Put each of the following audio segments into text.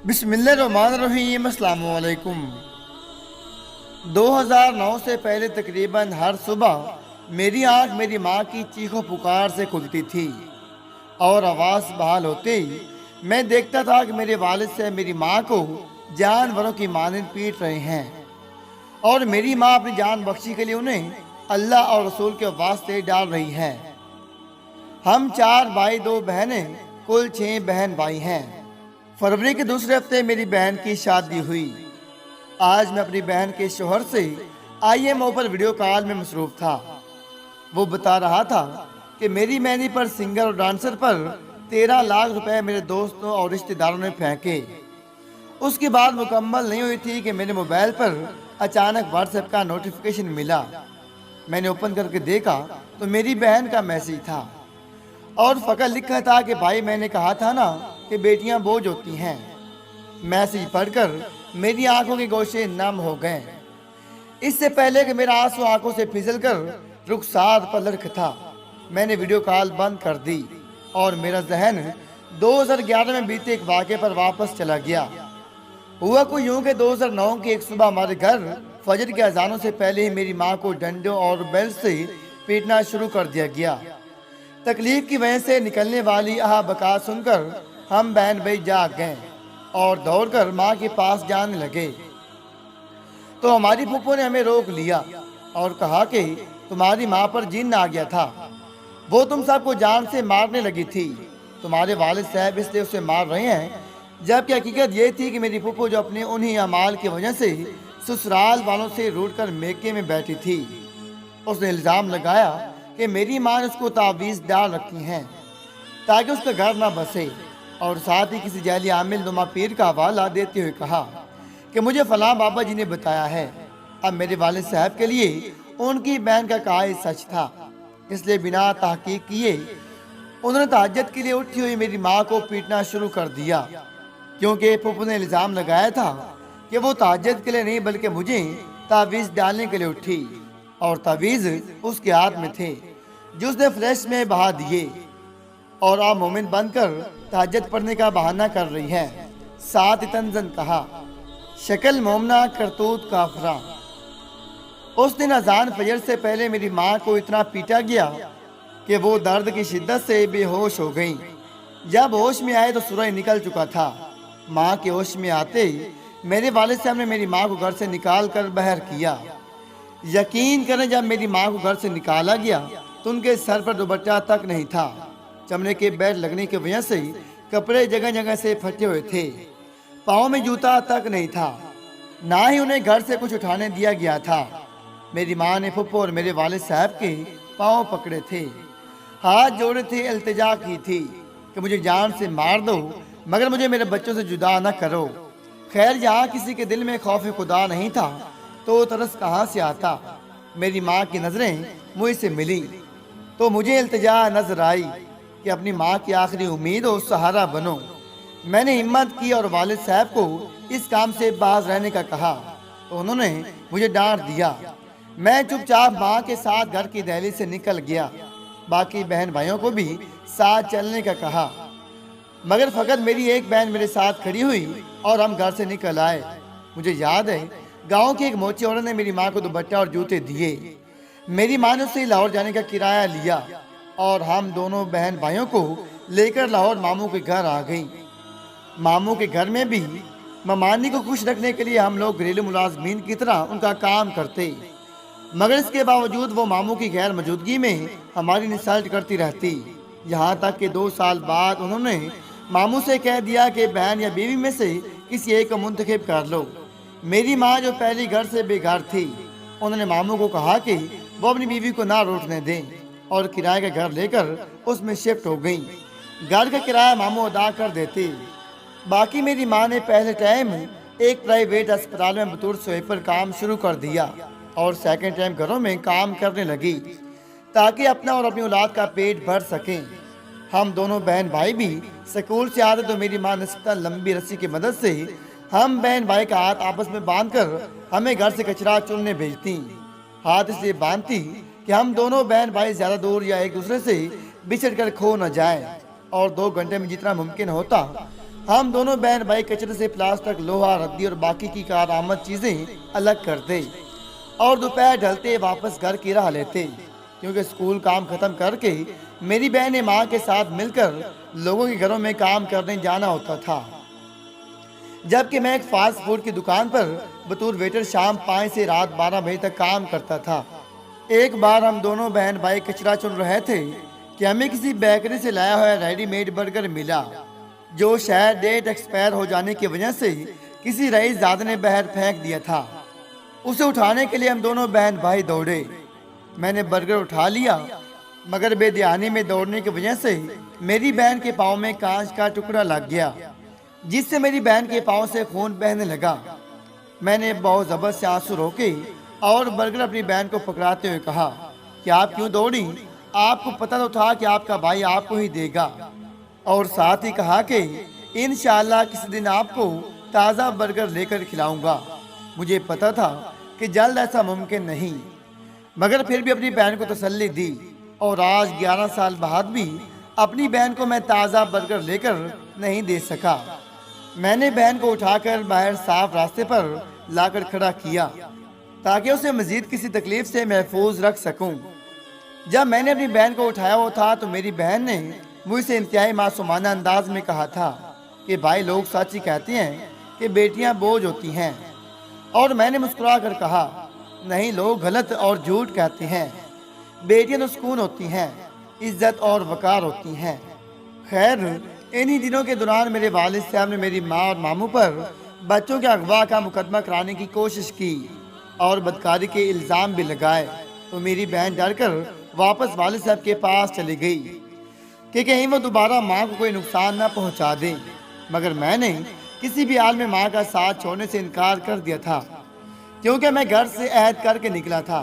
बिस्मिल्लाहिर्रहमानिर्रहीम। अस्सलाम वालेकुम। 2009 से पहले तकरीबन हर सुबह मेरी आँख मेरी माँ की चीखों पुकार से खुलती थी और आवाज़ बहाल होते ही मैं देखता था कि मेरे वालिद से मेरी माँ को जानवरों की मानंद पीट रहे हैं और मेरी माँ अपनी जान बख्शी के लिए उन्हें अल्लाह और रसूल के वास्ते डाल रही है। हम 4 भाई 2 बहनें, कुल 6 बहन भाई हैं। फरवरी के दूसरे हफ्ते मेरी बहन की शादी हुई। आज मैं अपनी बहन के शोहर से IMO पर वीडियो कॉल में मसरूफ था। वो बता रहा था कि मेरी मेहंदी पर सिंगर और डांसर पर 13 लाख रुपए मेरे दोस्तों और रिश्तेदारों ने फेंके। उसकी बात मुकम्मल नहीं हुई थी कि मेरे मोबाइल पर अचानक व्हाट्सएप का नोटिफिकेशन मिला। मैंने ओपन करके देखा तो मेरी बहन का मैसेज था और फ़कत लिखा था कि भाई मैंने कहा था ना कि बेटियां बोझ होती हैं। मैसेज पढ़कर मेरी आंखों के गोशे नम हो गए। इससे पहले कि मेरा आंसू आंखों से फिसलकर रुखसार पर लड़ख था, मैंने वीडियो कॉल बंद कर दी और मेरा जहन 2011 में बीते एक वाक़े पर वापस चला गया। हुआ को यूं कि 2009 की एक सुबह हमारे घर फजर के अजानों से पहले ही मेरी माँ को डंडों और बेल्ट से पीटना शुरू कर दिया गया। तकलीफ की वजह से निकलने वाली आह बका सुनकर हम बहन भाई जाग गए और दौड़कर माँ के पास जाने लगे तो हमारी फूफो ने हमें रोक लिया और कहा कि तुम्हारी माँ पर जिन्न आ गया था, वो तुम सबको जान से मारने लगी थी। तुम्हारे वालिद साहब इसलिए उसे मार रहे हैं, जबकि हकीकत ये थी कि मेरी फूफो जो अपने उन्हीं अमाल की वजह से ससुराल वालों से रूठ कर मेके में बैठी थी, उसने इल्ज़ाम लगाया कि मेरी माँ ने उसको तावीज़ डाल रखी हैं ताकि उसका घर ना बसे और साथ ही किसी जाली आमिल नुमा पीर का हवाला देते हुए कहा कि मुझे फलां बाबा जी ने बताया है। अब मेरे वालिद साहब के लिए उनकी बहन का कहा सच था, इसलिए बिना तहकीक किए उन्होंने तहज्जुद के लिए उठी हुई मेरी माँ को पीटना शुरू कर दिया, क्योंकि फूफू ने इल्ज़ाम लगाया था कि वो तहज्जुद के लिए नहीं बल्कि मुझे तावीज़ डालने के लिए उठी और तावीज़ उसके हाथ में थे जो उसने फ्लैश में बहा दिए और आप मोमिन बनकर तहज्जुद पढ़ने का बहाना कर रही है। साथ ही तंजन कहा, शक्ल मोमना करतूत काफरा। उस दिन अजान फजर से पहले मेरी माँ को इतना पीटा गया कि वो दर्द की शिद्दत से बेहोश हो गई। जब होश में आए तो सूरज निकल चुका था। माँ के होश में आते ही मेरे वालिद साहब ने मेरी माँ को घर से निकाल कर बाहर किया। यकीन करें, जब मेरी माँ को घर से निकाला गया तो उनके सर पर दुपट्टा तक नहीं था। चमड़े के बेल्ट लगने की वजह से कपड़े जगह जगह से फटे हुए थे। पाँव में जूता तक नहीं था, ना ही उन्हें घर से कुछ उठाने दिया गया था। मेरी माँ ने फुप्पो और मेरे वालिद साहब के पाँव पकड़े थे, हाथ जोड़े थे, इल्तिजा की थी कि मुझे जान से मार दो मगर मुझे मेरे बच्चों से जुदा न करो। खैर, यहाँ किसी के दिल में खौफ खुदा नहीं था तो तरस कहाँ से आता। मेरी माँ की नज़रें मुझसे मिली तो मुझे इल्तिजा नजर आई कि अपनी माँ की आखिरी उम्मीद और सहारा बनो। मैंने हिम्मत की और वालिद साहब को इस काम से बाज रहने का कहा तो उन्होंने मुझे डांट दिया। मैं चुपचाप माँ के साथ घर की दहलीज से निकल गया। बाकी बहन भाइयों को भी साथ चलने का कहा मगर फ़कत मेरी एक बहन मेरे साथ खड़ी हुई और हम घर से निकल आए। मुझे याद है, गांव की एक मोची औरत ने मेरी माँ को दुपट्टा और जूते दिए। मेरी माँ ने उससे लाहौर जाने का किराया लिया और हम दोनों बहन भाइयों को लेकर लाहौर मामू के घर आ गई। मामू के घर में भी ममानी को खुश रखने के लिए हम लोग घरेलू मुलाजमीन की तरह उनका काम करते, मगर इसके बावजूद वो मामू की गैर मौजूदगी में हमारी इंसल्ट करती रहती। यहाँ तक कि 2 साल बाद उन्होंने मामू से कह दिया कि बहन या बीवी में से किसी एक को मुंतखब कर लो। मेरी माँ जो पहली घर से बेघर थी, उन्होंने मामू को कहा कि वो अपनी बीवी को ना रोटने दें और किराए का घर लेकर उसमें शिफ्ट हो गई। घर का किराया मामू अदा कर देते। बाकी मेरी माँ ने पहले टाइम एक प्राइवेट अस्पताल में बतौर स्वीपर काम शुरू कर दिया और सेकंड टाइम घरों में काम करने लगी ताकि अपना और अपनी औलाद का पेट भर सकें। हम दोनों बहन भाई भी स्कूल से आते तो मेरी माँ नस्बतन लंबी रस्सी की मदद से हम बहन भाई का हाथ आपस में बांधकर हमें घर से कचरा चुनने भेजती। हाथ इसलिए बांधती कि हम दोनों बहन भाई ज़्यादा दूर या एक दूसरे से बिछड़ कर खो न जाएं और 2 घंटे में जितना मुमकिन होता हम दोनों बहन भाई कचरे से प्लास्टिक, लोहा, रद्दी और बाकी की कारआमद चीज़ें अलग करते और दोपहर ढलते वापस घर की राह लेते, क्योंकि स्कूल काम खत्म करके मेरी बहन ने माँ के साथ मिलकर लोगों के घरों में काम करने जाना होता था, जबकि मैं एक फास्ट फूड की दुकान पर बतौर वेटर शाम 5 से रात 12 बजे तक काम करता था। एक बार हम दोनों बहन भाई कचरा चुन रहे थे कि हमें किसी बेकरी से लाया हुआ रेडीमेड बर्गर मिला, जो शायद डेट एक्सपायर हो जाने की वजह से किसी रईसजादे ने बाहर फेंक दिया था। उसे उठाने के लिए हम दोनों बहन भाई दौड़े। मैंने बर्गर उठा लिया, मगर बेध्यानी में दौड़ने की वजह से मेरी बहन के पाँव में कांच का टुकड़ा लग गया, जिससे मेरी बहन के पाँव से खून बहने लगा। मैंने बहुत ज़बरदस्त से आंसू रोके और बर्गर अपनी बहन को पकड़ाते हुए कहा कि आप क्यों दौड़ी, आपको पता तो था कि आपका भाई आपको ही देगा। और साथ ही कहा कि इंशाअल्लाह किसी दिन आपको ताज़ा बर्गर लेकर खिलाऊंगा। मुझे पता था कि जल्द ऐसा मुमकिन नहीं, मगर फिर भी अपनी बहन को तसल्ली दी और आज 11 साल बाद भी अपनी बहन को मैं ताज़ा बर्गर लेकर नहीं दे सका। मैंने बहन को उठाकर बाहर साफ रास्ते पर लाकर खड़ा किया ताकि उसे मजीद किसी तकलीफ से महफूज रख सकूं। जब मैंने अपनी बहन को उठाया हुआ था तो मेरी बहन ने मुझसे इंतहाई मासूमाना अंदाज में कहा था कि भाई, लोग सच ही कहते हैं कि बेटियां बोझ होती हैं। और मैंने मुस्कुरा कर कहा, नहीं, लोग गलत और झूठ कहते हैं। बेटियां तो सुकून होती हैं, इज्जत और वकार होती हैं। खैर, इन्हीं दिनों के दौरान मेरे वालिद साहब ने मेरी माँ और मामू पर बच्चों के अगवा का मुकदमा कराने की कोशिश की और बदकारी के इल्ज़ाम भी लगाए। तो मेरी बहन डरकर वापस वालिद साहब के पास चली गई कि कहीं वो दोबारा माँ को कोई नुकसान न पहुँचा दे, मगर मैंने किसी भी हाल में माँ का साथ छोड़ने से इनकार कर दिया था, क्योंकि मैं घर से अहद करके निकला था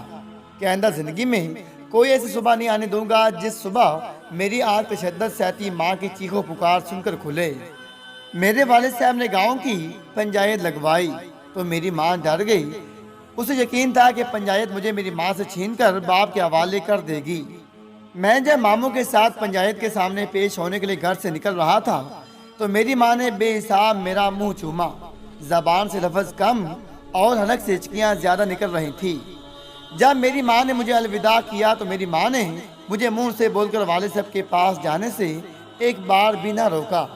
कि आइंदा ज़िंदगी में कोई ऐसी सुबह नहीं आने दूंगा जिस सुबह मेरी आँख तशद्दुद सहती माँ की चीखों पुकार सुनकर खुले। मेरे वालिद साहब ने गांव की पंचायत लगवाई तो मेरी माँ डर गई। उसे यकीन था कि पंचायत मुझे मेरी माँ से छीनकर बाप के हवाले कर देगी। मैं जब मामू के साथ पंचायत के सामने पेश होने के लिए घर से निकल रहा था तो मेरी माँ ने बेहिसाब मेरा मुंह चूमा। ज़बान से लफ्ज़ कम और हलक से हिचकियाँ ज़्यादा निकल रही थी। जब मेरी माँ ने मुझे अलविदा किया तो मेरी माँ ने मुझे मुंह से बोलकर वालिद साहब के पास जाने से एक बार भी न रोका,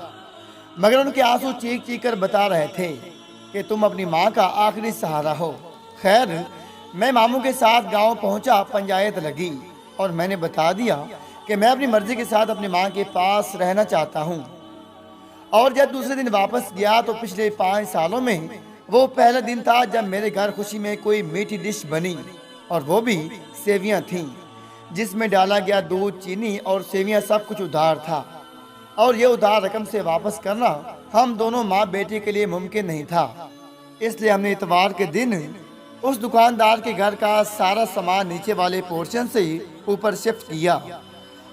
मगर उनके आंसू चीख चीख कर बता रहे थे कि तुम अपनी माँ का आखिरी सहारा हो। खैर, मैं मामू के साथ गांव पहुंचा। पंचायत लगी और मैंने बता दिया कि मैं अपनी मर्जी के साथ अपनी माँ के पास रहना चाहता हूँ। और जब दूसरे दिन वापस गया तो पिछले 5 सालों में वो पहला दिन था जब मेरे घर खुशी में कोई मीठी डिश बनी, और वो भी सेवियाँ थीं, जिसमें डाला गया दूध, चीनी और सेवियाँ, सब कुछ उधार था। और ये उधार रकम से वापस करना हम दोनों माँ बेटे के लिए मुमकिन नहीं था। इसलिए हमने इतवार के दिन उस दुकानदार के घर का सारा सामान नीचे वाले पोर्शन से ऊपर शिफ्ट किया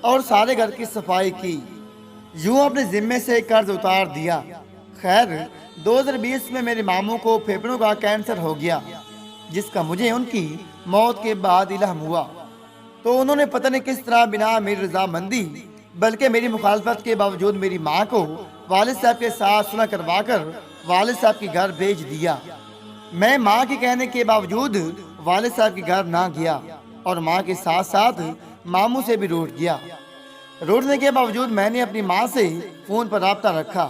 और सारे घर की सफाई की। यूं अपने जिम्मे से कर्ज उतार दिया। खैर, 2020 में मेरे मामू को फेफड़ों का कैंसर हो गया, जिसका मुझे उनकी मौत के बाद इल्हाम हुआ। तो उन्होंने पता नहीं किस तरह बिना मेरी रजामंदी बल्कि मेरी मुखालफत के बावजूद मेरी माँ को वालिद साहब के साथ सुलह करवा कर वालिद साहब के घर भेज दिया। मैं माँ के कहने के बावजूद वालिद साहब के घर ना गया और माँ के साथ साथ मामू से भी रूठ गया। रूठने के बावजूद मैंने अपनी माँ से फ़ोन पर रब्ता रखा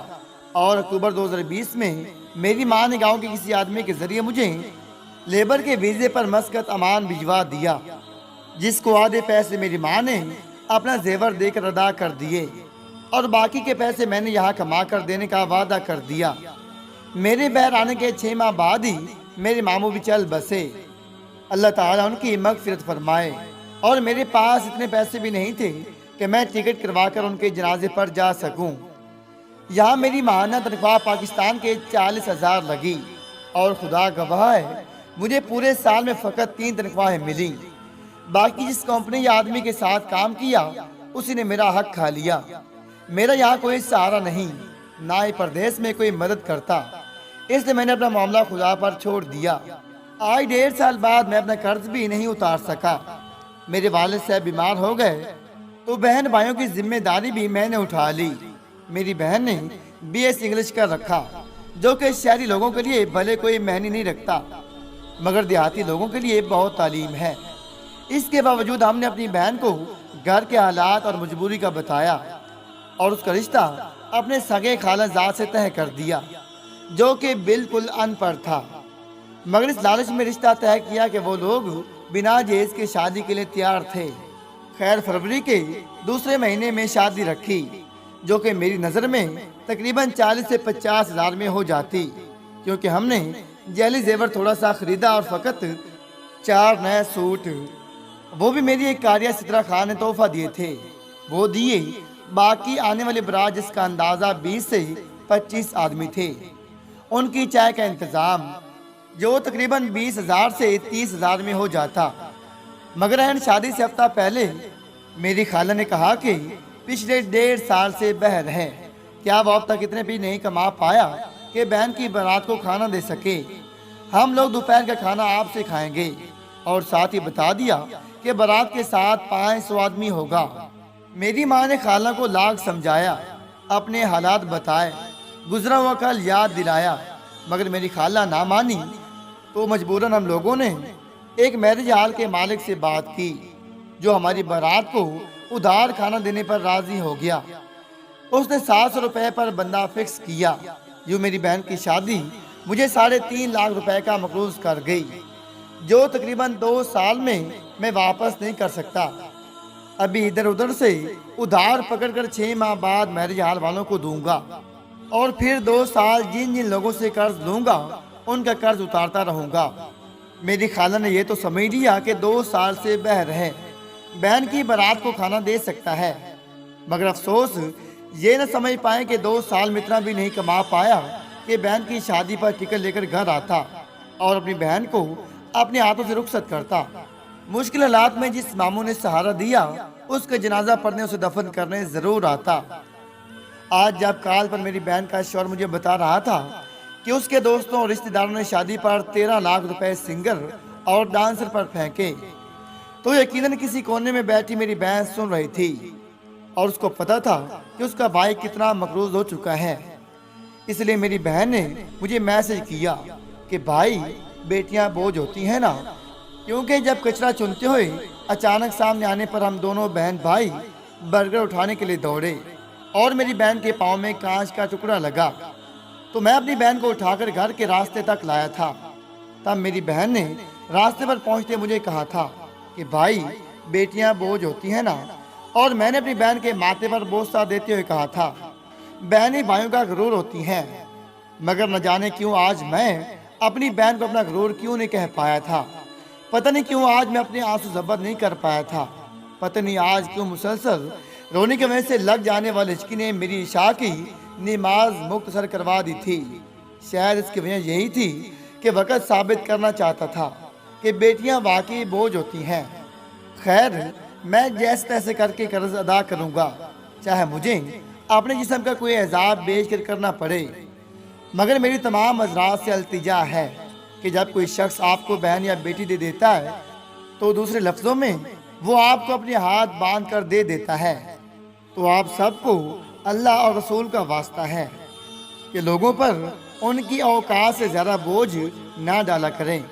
और अक्टूबर 2020 में मेरी माँ ने गांव के किसी आदमी के ज़रिए मुझे लेबर के वीज़े पर मस्कत अमान भिजवा दिया, जिसको आधे पैसे मेरी माँ ने अपना जेवर देकर अदा कर दिए और बाकी के पैसे मैंने यहाँ कमा कर देने का वादा कर दिया। मेरे बहर आने के 6 माह बाद ही मेरे मामू भी चल बसे। अल्लाह ताला उनकी मगफिरत फरमाए। और मेरे पास इतने पैसे भी नहीं थे कि मैं टिकट करवाकर उनके जनाजे पर जा सकूं। यहाँ मेरी माहाना तनख्वाह पाकिस्तान के 40,000 लगी और खुदा गवाह है मुझे पूरे साल में फ़कत 3 तनख्वाहें मिली। बाकी जिस कंपनी या आदमी के साथ काम किया उसी ने मेरा हक खा लिया। मेरा यहाँ कोई सहारा नहीं, ना ही परदेश में कोई मदद करता, इसलिए मैंने अपना मामला खुदा पर छोड़ दिया। आज 1.5 साल बाद मैं अपना कर्ज भी नहीं उतार सका। मेरे वालिद साहब बीमार हो गए तो बहन भाइयों की जिम्मेदारी भी मैंने उठा ली। मेरी बहन ने BS इंग्लिश का रखा, जो कि शहरी लोगों के लिए भले कोई मायने नहीं रखता, मगर देहाती लोगों के लिए बहुत तालीम है। इसके बावजूद हमने अपनी बहन को घर के हालात और मजबूरी का बताया और उसका रिश्ता अपने सगे खालाजाद से तय कर दिया, जो कि बिल्कुल अनपढ़ था। मगर इस लालच में रिश्ता तय किया कि वो लोग बिना जहेज के शादी के लिए तैयार थे। खैर, फरवरी के दूसरे महीने में शादी रखी, जो कि मेरी नज़र में तकरीबन 40 से 50 हज़ार में हो जाती, क्योंकि हमने जैली जेवर थोड़ा सा ख़रीदा और फ़कत 4 नए सूट, वो भी मेरी एक कारिया सितरा खान ने तोहफा दिए थे, वो दिए। बाकी आने वाले बारात, जिसका अंदाज़ा 20 से 25 आदमी थे, उनकी चाय का इंतज़ाम, जो तकरीबन 20,000 से 30,000 में हो जाता। मगर अहन शादी से हफ्ता पहले मेरी खाला ने कहा कि पिछले 1.5 साल से बहर है, क्या वो अब तक इतने भी नहीं कमा पाया कि बहन की बारात को खाना दे सके। हम लोग दोपहर का खाना आपसे खाएंगे, और साथ ही बता दिया कि बारात के साथ 500 आदमी होगा। मेरी माँ ने खाला को लाख समझाया, अपने हालात बताए, गुजरा हुआ कल याद दिलाया, मगर मेरी खाला ना मानी। तो मजबूरन हम लोगों ने एक मैरिज हॉल के मालिक से बात की, जो हमारी बारात को उधार खाना देने पर राजी हो गया। उसने 700 रुपए पर बंदा फिक्स किया। यूँ मेरी बहन की शादी मुझे 3.5 लाख रुपए का मकरूज कर गई, जो तकरीबन 2 साल में मैं वापस नहीं कर सकता। अभी इधर उधर से उधार पकड़कर 6 माह बाद मैरिज हॉल वालों को दूंगा, और फिर 2 साल जिन जिन लोगों से कर्ज लूंगा उनका कर्ज उतारता रहूंगा। मेरी खाला ने यह तो समझ लिया कि 2 साल से बहर है, बहन की बारात को खाना दे सकता है, मगर अफसोस ये न समझ पाए कि 2 साल में इतना भी नहीं कमा पाया कि बहन की शादी पर टिकट लेकर घर आता और अपनी बहन को अपने हाथों से रुखसत करता। मुश्किल हालात में जिस मामू ने सहारा दिया, उसका जनाजा पढ़ने, उसे दफन करने जरूर आता। आज जब कॉल पर मेरी बहन का शौहर मुझे बता रहा था कि उसके दोस्तों और रिश्तेदारों ने शादी पर 13 लाख रुपए सिंगर और डांसर पर फेंके, तो यकीनन किसी कोने में बैठी मेरी बहन सुन रही थी, और उसको पता था कि उसका भाई कितना मकरूज हो चुका है। इसलिए मेरी बहन ने मुझे मैसेज किया कि भाई, बेटियां बोझ होती हैं ना, क्योंकि जब कचरा चुनते हुए अचानक सामने आने पर हम दोनों बहन भाई बर्गर उठाने के लिए दौड़े, और मेरी बहन के पाँव में कांच का टुकड़ा लगा, तो मैं अपनी बहन को उठाकर घर के रास्ते तक लाया था। तब मेरी बहन ने रास्ते पर पहुंचते मुझे कहा था कि भाई, बेटियां बोझ होती हैं ना, और मैंने अपनी बहन के माथे पर बोझा देते हुए कहा था, बहनें भाइयों का गुरूर होती हैं। मगर न जाने क्यों आज मैं अपनी बहन को अपना गुरूर क्यों नहीं कह पाया था। पता नहीं क्यों आज मैं अपने आंसू जब्त नहीं कर पाया था। पता नहीं आज क्यों मुसलसल रोने की वजह से लग जाने वाले हिचकी ने मेरी इशा की नमाज मुख्तसर करवा दी थी। शायद इसकी वजह यही थी कि वक़्त साबित करना चाहता था कि बेटियां वाकई बोझ होती हैं। खैर, मैं जैसे तैसे करके कर्ज अदा करूंगा, चाहे मुझे अपने जिस्म का कोई एजाब बेच कर करना पड़े। मगर मेरी तमाम हज़रात से अल्तिजा है कि जब कोई शख्स आपको बहन या बेटी दे देता है, तो दूसरे लफ्ज़ों में वो आपको अपने हाथ बांध कर दे देता है। तो आप सबको अल्लाह और रसूल का वास्ता है कि लोगों पर उनकी औकात से ज़्यादा बोझ ना डाला करें।